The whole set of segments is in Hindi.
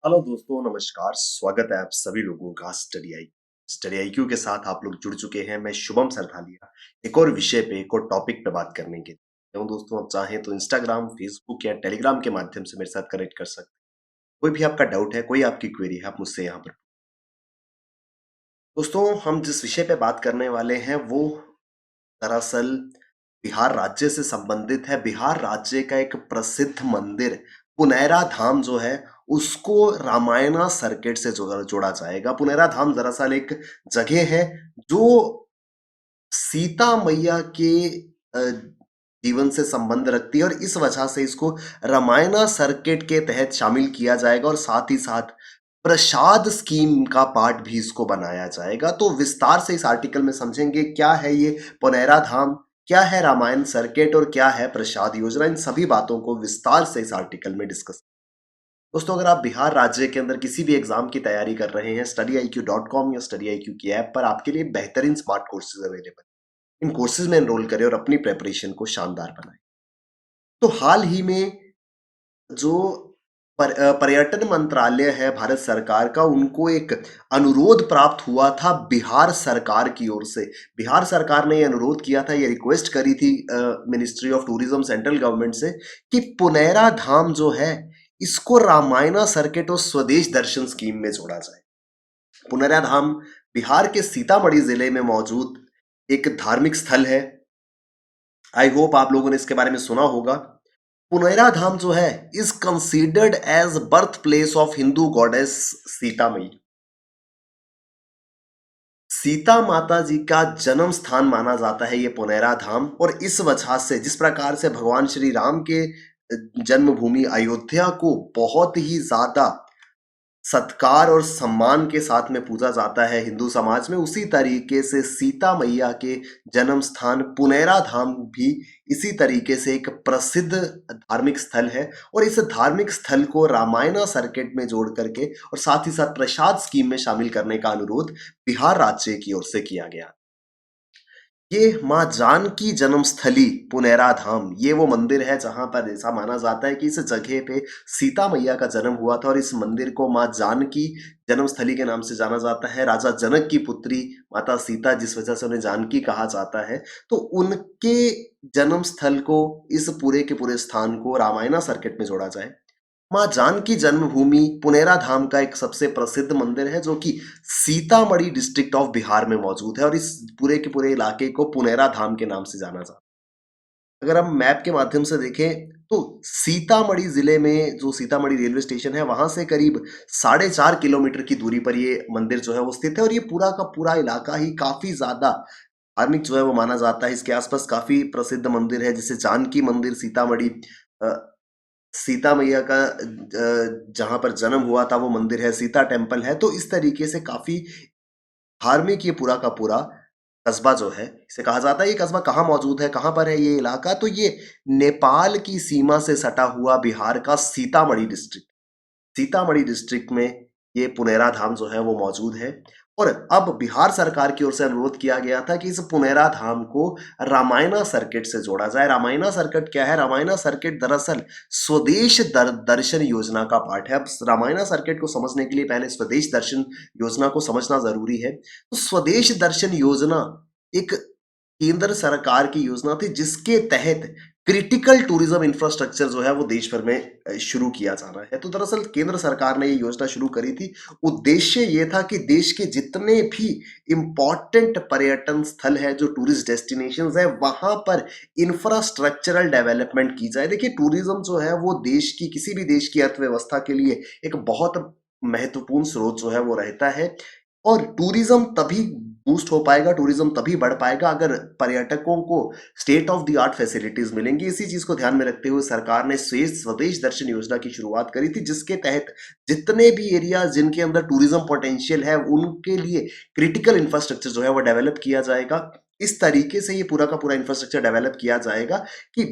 हेलो दोस्तों, नमस्कार। स्वागत है आप सभी लोगों का स्टडी आईक्यू के साथ आप लोग जुड़ चुके हैं। मैं शुभम सरधालिया एक और विषय पे एक और टॉपिक पे बात करने के लिए क्यों दोस्तों, आप चाहें तो इंस्टाग्राम, फेसबुक या टेलीग्राम के माध्यम से मेरे साथ कनेक्ट कर सकते हैं। कोई भी आपका डाउट है, कोई आपकी क्वेरी है, आप मुझसे यहाँ पर। दोस्तों, हम जिस विषय पे बात करने वाले हैं वो दरअसल बिहार राज्य से संबंधित है। बिहार राज्य का एक प्रसिद्ध मंदिर पुनैरा धाम जो है उसको रामायणा सर्किट से जोड़ा जाएगा। पुनैरा धाम दरअसल एक जगह है जो सीता मैया के जीवन से संबंध रखती है और इस वजह से इसको रामायणा सर्किट के तहत शामिल किया जाएगा और साथ ही साथ प्रसाद स्कीम का पार्ट भी इसको बनाया जाएगा। तो विस्तार से इस आर्टिकल में समझेंगे क्या है ये पुनैरा धाम, क्या है रामायण सर्किट और क्या है प्रसाद योजना। इन सभी बातों को विस्तार से इस आर्टिकल में डिस्कस। दोस्तों, अगर आप बिहार राज्य के अंदर किसी भी एग्जाम की तैयारी कर रहे हैं, studyIQ.com या studyIQ की ऐप पर आपके लिए बेहतरीन स्मार्ट कोर्सेज अवेलेबल। इन कोर्सेज में एनरोल करें और अपनी प्रेपरेशन को शानदार बनाएं। तो हाल ही में जो पर्यटन मंत्रालय है भारत सरकार का, उनको एक अनुरोध प्राप्त हुआ था बिहार सरकार की ओर से। बिहार सरकार ने ये अनुरोध किया था, ये रिक्वेस्ट करी थी ministry of tourism central government से कि पुनैरा धाम जो है इसको रामायणा सर्किट और स्वदेश दर्शन स्कीम में जोड़ा जाए। पुनैरा धाम बिहार के सीतामढ़ी जिले में मौजूद एक धार्मिक स्थल है। आई होप आप लोगों ने इसके बारे में सुना होगा। पुनैरा धाम जो है is considered as birth place of Hindu goddess Sita Mai. Sita माता जी का जन्म स्थान माना जाता है ये पुनैरा धाम, और इस वजह से जिस प्रकार से भगवान श्री राम के जन्मभूमि अयोध्या को बहुत ही ज्यादा सत्कार और सम्मान के साथ में पूजा जाता है हिंदू समाज में, उसी तरीके से सीता मैया के जन्म स्थान पुनैरा धाम भी इसी तरीके से एक प्रसिद्ध धार्मिक स्थल है। और इस धार्मिक स्थल को रामायणा सर्किट में जोड़ करके और साथ ही साथ प्रसाद स्कीम में शामिल करने का अनुरोध बिहार राज्य की ओर से किया गया। ये माँ जानकी जन्मस्थली पुनैरा धाम, ये वो मंदिर है जहां पर ऐसा माना जाता है कि इस जगह पे सीता मैया का जन्म हुआ था और इस मंदिर को माँ जानकी जन्मस्थली के नाम से जाना जाता है। राजा जनक की पुत्री माता सीता, जिस वजह से उन्हें जानकी कहा जाता है, तो उनके जन्म स्थल को, इस पूरे के पूरे स्थान को रामायणा सर्किट में जोड़ा जाए। माँ जानकी जन्मभूमि पुनैरा धाम का एक सबसे प्रसिद्ध मंदिर है जो कि सीतामढ़ी डिस्ट्रिक्ट ऑफ बिहार में मौजूद है और इस पूरे के पूरे इलाके को पुनैरा धाम के नाम से जाना जाता है। अगर हम मैप के माध्यम से देखें तो सीतामढ़ी जिले में जो सीतामढ़ी रेलवे स्टेशन है वहां से करीब 4.5 किलोमीटर की दूरी पर ये मंदिर जो है वो स्थित है और ये पूरा का पूरा इलाका ही काफी ज्यादा धार्मिक जो है वो माना जाता है। इसके आसपास काफी प्रसिद्ध मंदिर है, जैसे जानकी मंदिर सीतामढ़ी, सीता मैया का जहां पर जन्म हुआ था वो मंदिर है, सीता टेम्पल है। तो इस तरीके से काफी धार्मिक ये पूरा का पूरा कस्बा जो है, इसे कहा जाता है। ये कस्बा कहाँ मौजूद है, कहाँ पर है ये इलाका, तो ये नेपाल की सीमा से सटा हुआ बिहार का सीतामढ़ी डिस्ट्रिक्ट में ये पुनैरा धाम जो है वो मौजूद है। और अब बिहार सरकार की ओर से अनुरोध किया गया था कि इस पुनैरा धाम को रामायणा सर्किट से जोड़ा जाए। रामायणा सर्किट क्या है? रामायणा सर्किट दरअसल स्वदेश दर्शन योजना का पार्ट है। अब रामायणा सर्किट को समझने के लिए पहले स्वदेश दर्शन योजना को समझना जरूरी है। तो स्वदेश दर्शन योजना एक केंद्र सरकार की योजना थी जिसके तहत क्रिटिकल टूरिज्म इंफ्रास्ट्रक्चर जो है वो देश भर में शुरू किया जाना है। तो दरअसल केंद्र सरकार ने ये योजना शुरू करी थी। उद्देश्य ये था कि देश के जितने भी इंपॉर्टेंट पर्यटन स्थल है, जो टूरिस्ट डेस्टिनेशंस है, वहां पर इंफ्रास्ट्रक्चरल डेवलपमेंट की जाए। देखिए, टूरिज्म जो है वो देश की, किसी भी देश की अर्थव्यवस्था के लिए एक बहुत महत्वपूर्ण स्रोत जो है वो रहता है। और टूरिज्म तभी बूस्ट हो पाएगा, टूरिज्म तभी बढ़ पाएगा अगर पर्यटकों को state of the art facilities मिलेंगी। इसी चीज को ध्यान में रखते हुए सरकार ने स्वदेश दर्शन योजना की शुरुआत करी थी, जिसके तहत जितने भी एरिया जिनके अंदर टूरिज्म पोटेंशियल है उनके लिए क्रिटिकल इंफ्रास्ट्रक्चर जो है वो डेवलप किया जाएगा। इस तरीके से ये पूरा का पूरा इंफ्रास्ट्रक्चर डेवलप किया जाएगा कि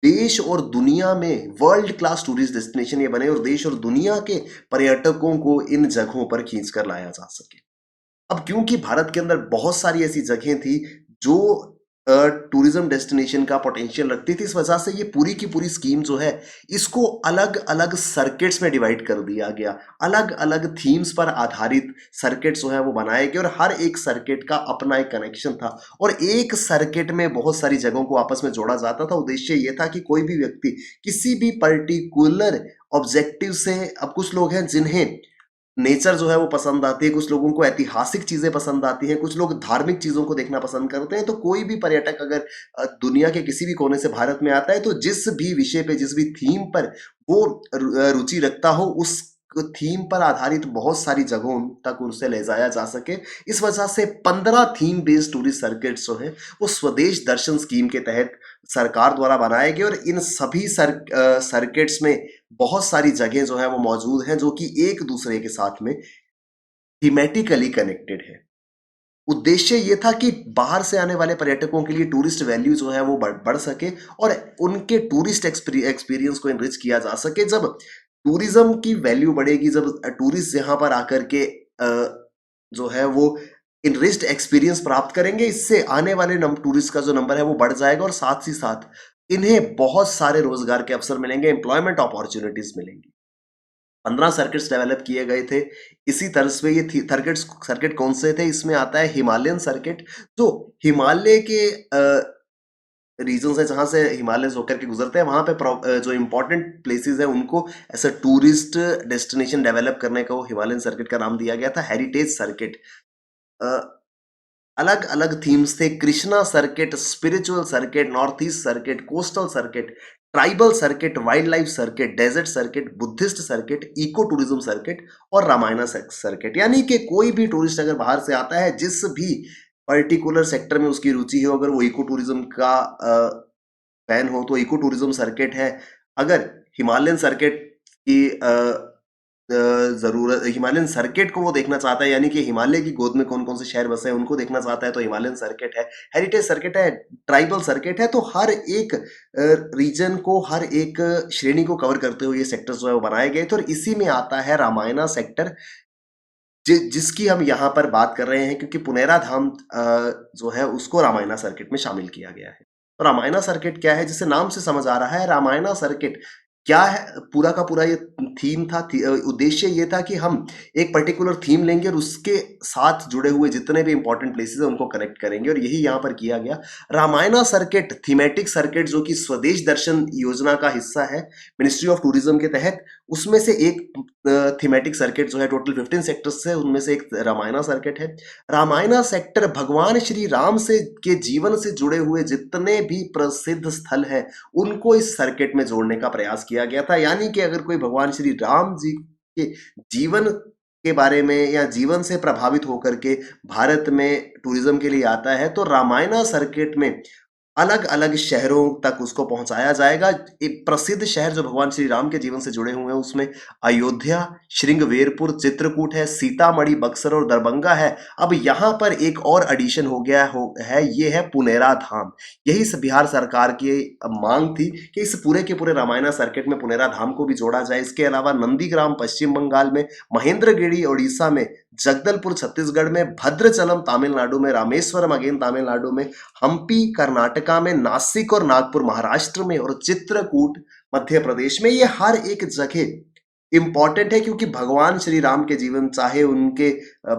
देश और दुनिया में वर्ल्ड क्लास टूरिस्ट डेस्टिनेशन ये बने और देश और दुनिया के पर्यटकों को इन जगहों पर खींच कर लाया जा सके। अब क्योंकि भारत के अंदर बहुत सारी ऐसी जगहें थी जो टूरिज्म डेस्टिनेशन का पोटेंशियल रखती थी। इस वजह से ये पूरी की पूरी स्कीम जो है, इसको अलग-अलग सर्किट्स में डिवाइड कर दिया गया। अलग-अलग थीम्स पर आधारित सर्किट्स जो है वो बनाए गए और हर एक सर्किट का अपना एक कनेक्शन था और एक सर्किट में बहुत सारी जगहों को आपस में जोड़ा जाता था। उद्देश्य ये था कि कोई भी व्यक्ति किसी भी पर्टिकुलर ऑब्जेक्टिव से, अब कुछ लोग हैं जिन्हें नेचर जो है वो पसंद आती है, कुछ लोगों को ऐतिहासिक चीज़ें पसंद आती हैं, कुछ लोग धार्मिक चीज़ों को देखना पसंद करते हैं। तो कोई भी पर्यटक अगर दुनिया के किसी भी कोने से भारत में आता है, तो जिस भी विषय पे, जिस भी थीम पर वो रुचि रखता हो, उस थीम पर आधारित बहुत सारी जगहों तक उसे ले जाया जा सके। इस वजह से 15 थीम बेस्ड टूरिस्ट सर्किट्स जो हैं, वो स्वदेश दर्शन स्कीम के तहत सरकार द्वारा बनाए गए और इन सभी सर्किट्स में बहुत सारी जगह जो है वो मौजूद हैं, जो कि एक दूसरे के साथ में थीमेटिकली कनेक्टेड है। उद्देश्य ये था कि बाहर से आने वाले पर्यटकों के लिए टूरिस्ट वैल्यू जो है वो बढ़ सके और उनके टूरिस्ट एक्सपीरियंस को इनरिच किया जा सके। जब टूरिज्म की वैल्यू बढ़ेगी, जब टूरिस्ट यहाँ पर आकर के जो है वो इनरिच्ड एक्सपीरियंस प्राप्त करेंगे, इससे आने वाले टूरिस्ट का जो नंबर है वो बढ़ जाएगा और साथ ही साथ इन्हें बहुत सारे रोजगार के अवसर मिलेंगे, एम्प्लॉयमेंट अपॉर्चुनिटीज मिलेंगी। 15 सर्किट्स डेवलप किए गए थे। इसी तर्ज पे ये सर्किट कौन से थे? इसमें आता है हिमालयन सर्किट, जो हिमालय के रीजन्स है जहाँ से हिमालयस होकर के गुजरते हैं, वहाँ पे जो इम्पोर्टेंट प्लेसेस है उनको ऐसा टूरिस्ट डेस्टिनेशन डेवलप करने का वो हिमालयन सर्किट का नाम दिया गया था। हेरिटेज सर्किट, अलग अलग थीम्स थे। Krishna circuit, spiritual circuit, north east circuit, coastal circuit, tribal circuit, wild life circuit, desert circuit, Buddhist circuit, eco tourism circuit और रामायणा सर्किट। यानी कि कोई भी टूरिस्ट अगर बाहर से आता है, जिस भी पर्टिकुलर सेक्टर में उसकी रुचि हो, अगर वो इको टूरिज्म का फैन हो तो इको टूरिज्म सर्किट है। अगर हिमालयन सर्किट की जरूरत, हिमालयन सर्किट को वो देखना चाहता है, यानी कि हिमालय की गोद में कौन कौन से शहर बसे हैं उनको देखना चाहता है, तो हिमालयन सर्किट है। हेरिटेज सर्किट है, ट्राइबल सर्किट है। तो हर एक रीजन को, हर एक श्रेणी को कवर करते हुए ये सेक्टर्स जो है वो बनाए गए थे और इसी में आता है रामायणा सेक्टर, जिसकी हम यहाँ पर बात कर रहे हैं, क्योंकि पुनेरा धाम जो है उसको रामायणा सर्किट में शामिल किया गया है। तो रामायणा सर्किट क्या है? जिसे नाम से समझ आ रहा है, रामायणा सर्किट क्या है, पूरा का पूरा ये थीम था। उद्देश्य ये था कि हम एक पर्टिकुलर थीम लेंगे और उसके साथ जुड़े हुए जितने भी इंपॉर्टेंट प्लेसेस हैं उनको कनेक्ट करेंगे और यही यहाँ पर किया गया। रामायणा सर्किट थीमेटिक सर्किट, जो कि स्वदेश दर्शन योजना का हिस्सा है मिनिस्ट्री ऑफ टूरिज्म के तहत, उसमें से एक थीमेटिक सर्किट जो है, टोटल 15 सेक्टर्स से उनमें से एक रामायणा सर्किट है। रामायणा सेक्टर भगवान श्री राम से के जीवन से जुड़े हुए जितने भी प्रसिद्ध स्थल हैं उनको इस सर्किट में जोड़ने का प्रयास किया गया था। यानी कि अगर कोई भगवान श्री राम जी के जीवन के बारे में या जीवन से प्रभावित होकर के भारत में टूरिज्म के लिए आता है, तो रामायणा सर्किट में अलग अलग शहरों तक उसको पहुंचाया जाएगा। एक प्रसिद्ध शहर जो भगवान श्री राम के जीवन से जुड़े हुए हैं उसमें अयोध्या, श्रृंगवेरपुर, चित्रकूट है, सीतामढ़ी, बक्सर और दरभंगा है। अब यहाँ पर एक और एडिशन हो गया है, ये है पुनेरा धाम। यही बिहार सरकार की मांग थी कि इस पूरे के पूरे रामायणा सर्किट में पुनेरा धाम को भी जोड़ा जाए। इसके अलावा नंदीग्राम पश्चिम बंगाल में, महेंद्रगिरी उड़ीसा में, जगदलपुर छत्तीसगढ़ में, भद्रचलम तमिलनाडु में, रामेश्वरम अगेन तमिलनाडु में, हम्पी कर्नाटका में, नासिक और नागपुर महाराष्ट्र में और चित्रकूट मध्य प्रदेश में। ये हर एक जगह इंपॉर्टेंट है क्योंकि भगवान श्री राम के जीवन, चाहे उनके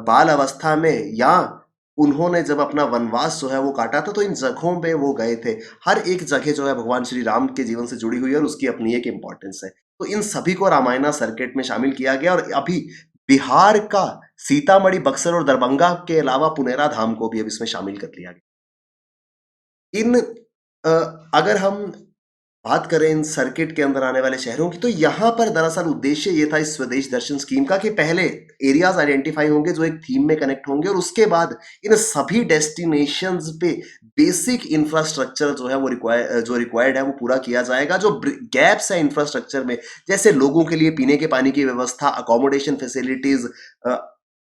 बाल अवस्था में या उन्होंने जब अपना वनवास जो है वो काटा था, तो इन जगहों पे वो गए थे। हर एक जगह जो है भगवान श्री राम के जीवन से जुड़ी हुई है और उसकी अपनी एक इंपॉर्टेंस है। तो इन सभी को रामायणा सर्किट में शामिल किया गया और अभी बिहार का सीतामढ़ी, बक्सर और दरभंगा के अलावा पुनेरा धाम को भी अब इसमें शामिल कर लिया गया। अगर हम बात करें इन सर्किट के अंदर आने वाले शहरों की, तो यहाँ पर दरअसल उद्देश्य ये था इस स्वदेश दर्शन स्कीम का कि पहले एरियाज आइडेंटिफाई होंगे जो एक थीम में कनेक्ट होंगे और उसके बाद इन सभी डेस्टिनेशंस पे बेसिक इंफ्रास्ट्रक्चर जो है वो रिक्वायर्ड है वो पूरा किया जाएगा। जो गैप्स है इंफ्रास्ट्रक्चर में, जैसे लोगों के लिए पीने के पानी की व्यवस्था, अकोमोडेशन फैसिलिटीज,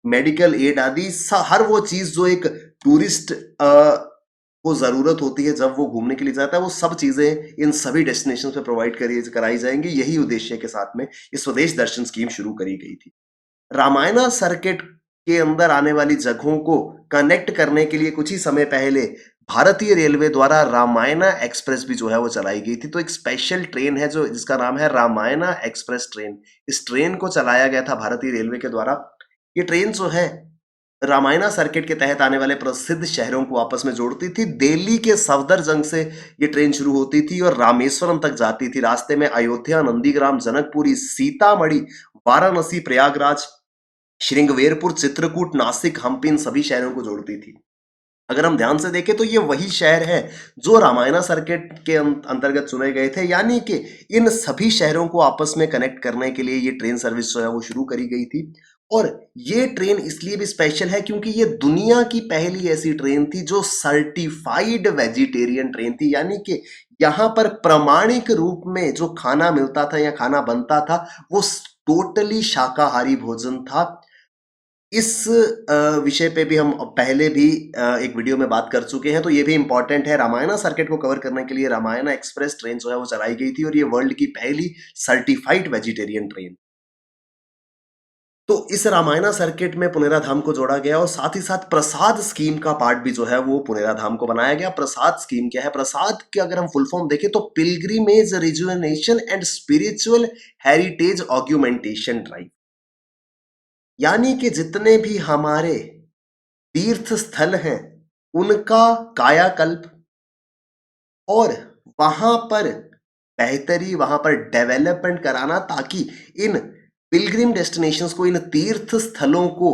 मेडिकल एड आदि, हर वो चीज जो एक टूरिस्ट को जरूरत होती है जब वो घूमने के लिए जाता है, वो सब चीजें इन सभी डेस्टिनेशन पे प्रोवाइड कराई जाएंगी। यही उद्देश्य के साथ में इस स्वदेश दर्शन स्कीम शुरू करी गई थी। रामायणा सर्किट के अंदर आने वाली जगहों को कनेक्ट करने के लिए कुछ ही समय पहले भारतीय रेलवे द्वारा रामायणा एक्सप्रेस भी जो है वो चलाई गई थी। तो एक स्पेशल ट्रेन है जो जिसका नाम है रामायणा एक्सप्रेस ट्रेन। इस ट्रेन को चलाया गया था भारतीय रेलवे के द्वारा। ये ट्रेन जो है रामायणा सर्किट के तहत आने वाले प्रसिद्ध शहरों को आपस में जोड़ती थी। दिल्ली के सफदरजंग से ये ट्रेन शुरू होती थी और रामेश्वरम तक जाती थी। रास्ते में अयोध्या, नंदीग्राम, जनकपुरी, सीतामढ़ी, वाराणसी, प्रयागराज, श्रृंगवेरपुर, चित्रकूट, नासिक, हम्पी इन सभी शहरों को जोड़ती थी। अगर हम ध्यान से देखें तो ये वही शहर है जो रामायणा सर्किट के अंतर्गत चुने गए थे, यानी कि इन सभी शहरों को आपस में कनेक्ट करने के लिए ये ट्रेन सर्विस जो है वो शुरू करी गई थी। और ये ट्रेन इसलिए भी स्पेशल है क्योंकि ये दुनिया की पहली ऐसी ट्रेन थी जो सर्टिफाइड वेजिटेरियन ट्रेन थी, यानी कि यहाँ पर प्रमाणिक रूप में जो खाना मिलता था या खाना बनता था वो टोटली शाकाहारी भोजन था। इस विषय पे भी हम पहले भी एक वीडियो में बात कर चुके हैं, तो ये भी इंपॉर्टेंट है। रामायणा सर्किट को कवर करने के लिए रामायणा एक्सप्रेस ट्रेन जो है वो चलाई गई थी और ये वर्ल्ड की पहली सर्टिफाइड वेजिटेरियन ट्रेन। तो इस रामायणा सर्किट में पुनेरा धाम को जोड़ा गया और साथ ही साथ प्रसाद स्कीम का पार्ट भी जो है वो पुनेरा धाम को बनाया गया। प्रसाद स्कीम क्या है? प्रसाद के अगर हम फुल फॉर्म देखें तो pilgrimage rejuvenation and spiritual heritage augmentation drive, यानी कि जितने भी हमारे तीर्थ स्थल हैं उनका कायाकल्प और वहां पर बेहतरी, वहां पर डेवलपमेंट कराना, ताकि इन पिलग्रिम डेस्टिनेशंस को, इन तीर्थ स्थलों को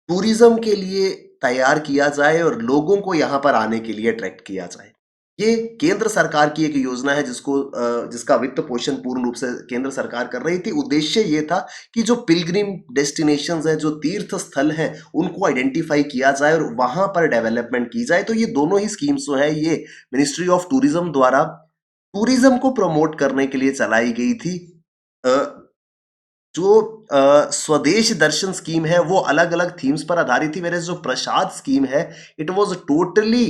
टूरिज्म के लिए तैयार किया जाए और लोगों को यहाँ पर आने के लिए अट्रैक्ट किया जाए। ये केंद्र सरकार की एक योजना है जिसका वित्त पोषण पूर्ण रूप से केंद्र सरकार कर रही थी। उद्देश्य ये था कि जो पिलग्रिम डेस्टिनेशंस हैं, जो तीर्थ स्थल हैं, उनको आइडेंटिफाई किया जाए और वहां पर डेवलपमेंट की जाए। तो ये दोनों ही स्कीम्स जो है ये मिनिस्ट्री ऑफ टूरिज्म द्वारा टूरिज्म को प्रमोट करने के लिए चलाई गई थी। जो स्वदेश दर्शन स्कीम है वो अलग अलग थीम्स पर आधारित थी, वेयर जो प्रसाद स्कीम है it was totally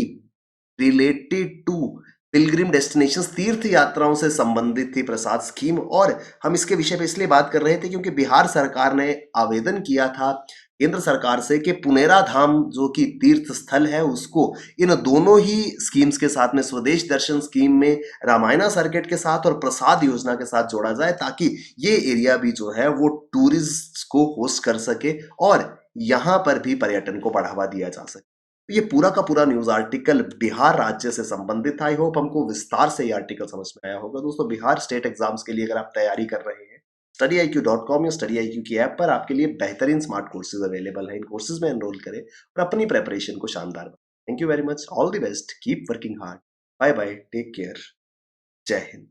related to pilgrim destinations, तीर्थ यात्राओं से संबंधित थी प्रसाद स्कीम। और हम इसके विषय पे इसलिए बात कर रहे थे क्योंकि बिहार सरकार ने आवेदन किया था केंद्र सरकार से कि पुनेरा धाम जो कि तीर्थ स्थल है उसको इन दोनों ही स्कीम्स के साथ में, स्वदेश दर्शन स्कीम में रामायणा सर्किट के साथ और प्रसाद योजना के साथ जोड़ा जाए, ताकि ये एरिया भी जो है वो टूरिस्ट को होस्ट कर सके और यहाँ पर भी पर्यटन को बढ़ावा दिया जा सके। तो ये पूरा का पूरा न्यूज आर्टिकल बिहार राज्य से संबंधित था। आई होप हमको विस्तार से ये आर्टिकल समझ में आया होगा। दोस्तों, बिहार स्टेट एग्जाम्स के लिए अगर आप तैयारी कर रहे हैं, StudyIQ.com या StudyIQ की ऐप पर आपके लिए बेहतरीन स्मार्ट कोर्सेज अवेलेबल है। इन कोर्सेज में एनरोल करें और अपनी प्रेपरेशन को शानदार बनाएं। Thank you very much, all the best, keep working hard, bye bye, take care, Jai Hind.